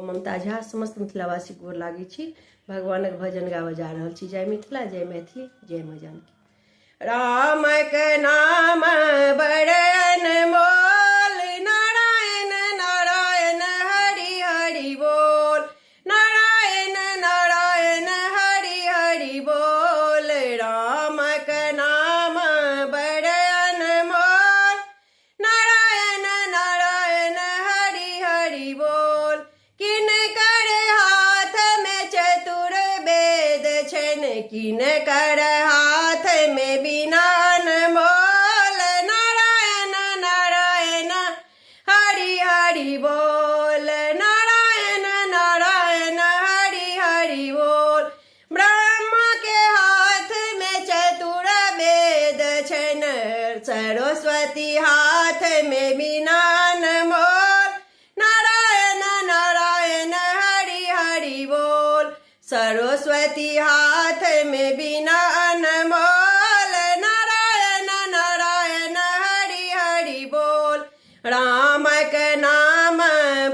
ममता झा समस्त मिथिलावासी गोर लागी छी। भगवानक भजन गावे जा रहल छी। जय मिथिला, जय मैथिली, जय माँ जानकी। राम के नाम बड़ अनमोल, नारायण नारायण हरि हरि बोल, नारायण नारायण हरि हरि बोल। राम के नाम बड़ अनमोल, नारायण नारायण हरि हरि बोल। किन कर हाथ में चतुर वेद छन, किन कर हाथ में बिनान मोल, नारायण नारायण हरि हरि बोल, नारायण नारायण हरि हरि बोल। ब्रह्मा के हाथ में चतुर वेद छन, सरस्वती हाथ में बिनान मोल, नारायण नारायण हरि हरि बोल। सरस्वती हाथ में बिना अनमोल, नारायण नारायण हरि हरि बोल। राम के नाम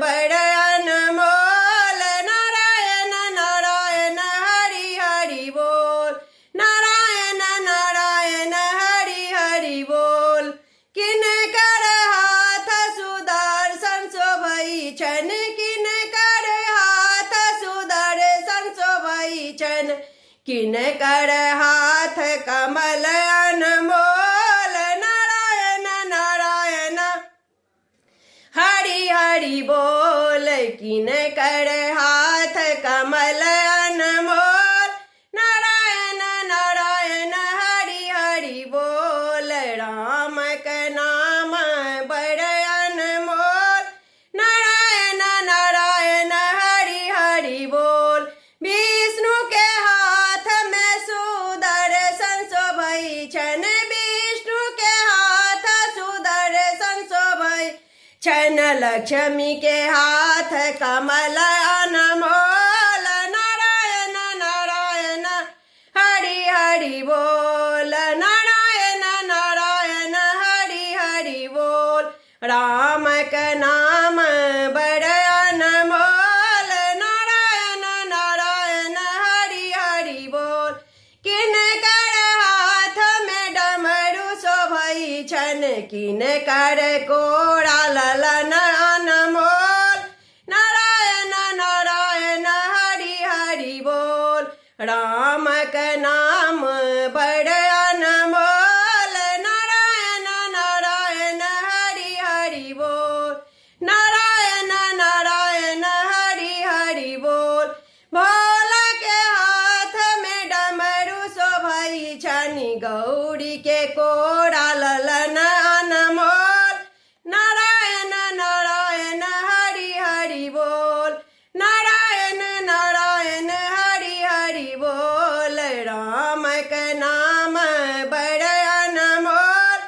बड़ अनमोल, नारायण नारायण हरि हरि बोल, नारायण नारायण हरि हरि बोल। किन कर हाथ सुदर्शन शोभई छन, किन कर हाथ सुदर्शन शोभई छन, किन कर हाथ कमल अनमोल, नारायण नारायण हरि हरि बोल। किन कर हाथ कमल अनमोल, नारायण नारायण हरि हरि बोल। राम के नाम बड़ अनमोल, नारायण नारायण हरि हरि बोल। विष्णु के हाथ में सुदर्शन शोभई छन, विष्णु के हाथ सुदर्शन शोभई छन, लक्ष्मी के हाथ कमल अनमोल, नारायण नारायण हरि हरि बोल, नारायण नारायण हरि हरि बोल। राम के नाम बड़ अनमोल, नारायण नारायण हरि हरि बोल। किन कर हाथ में डमरू शोभई छन, किन कर कोड़ा ललन अनमोल, नारायण नारायण हरि हरि बोल। राम के नाम बड़ अनमोल, नारायण नारायण हरि हरि बोल, नारायण नारायण हरि हरि बोल। भोला के हाथ में डमरू शोभई छन, गौरी के कोड़ा ललन अनमोल, नारायण नारायण हरि हरि बोल, नारायण नारायण हरि हरि बोल। राम के नाम बड़ अनमोल,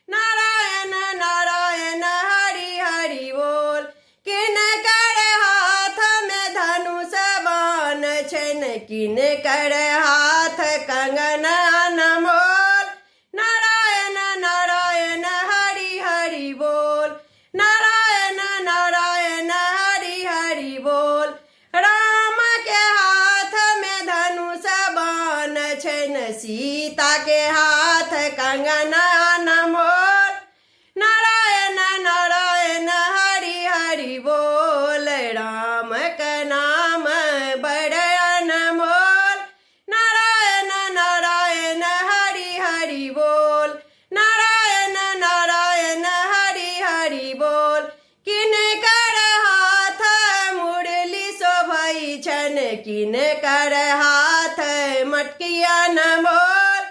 नारायण नारायण हरि हरि बोल। किन कर हाथ में धनुष बाण छन, किन कर हाथ कंगन अनमोल, नारायण नारायण हरि हरि बोल, नारायण नारायण हरि हरि बोल। राम के हाथ में धनुष बाण छन, सीता के हाथ कंगन अनमोल, नारायण नारायण हरि हरि बोल। राम के नाम बड़ अनमोल, नारायण नारायण हरि हरि बोल, नारायण नारायण हरि हरि बोल। किन कर हाथ मुरली शोभई छन, किन कर हाथ मटकी अनमोल,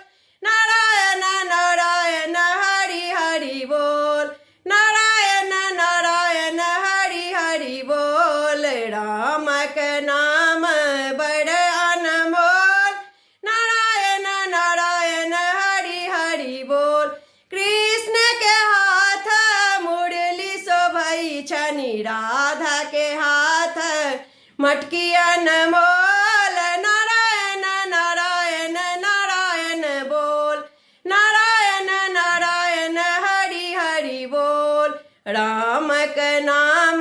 नारायण नारायण हरि हरि बोल, नारायण नारायण हरि हरि बोल। राम के नाम बड़ अनमोल, नारायण नारायण हरि हरि बोल। कृष्ण के हाथ मुरली शोभई छन, राधा के हाथ मटकी अनमोल, नारायण नारायण नारायण बोल, नारायण नारायण हरि हरि बोल। राम के नाम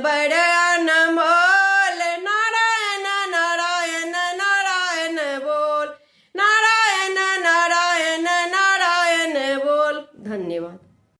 बड़ अनमोल, धन्यवाद।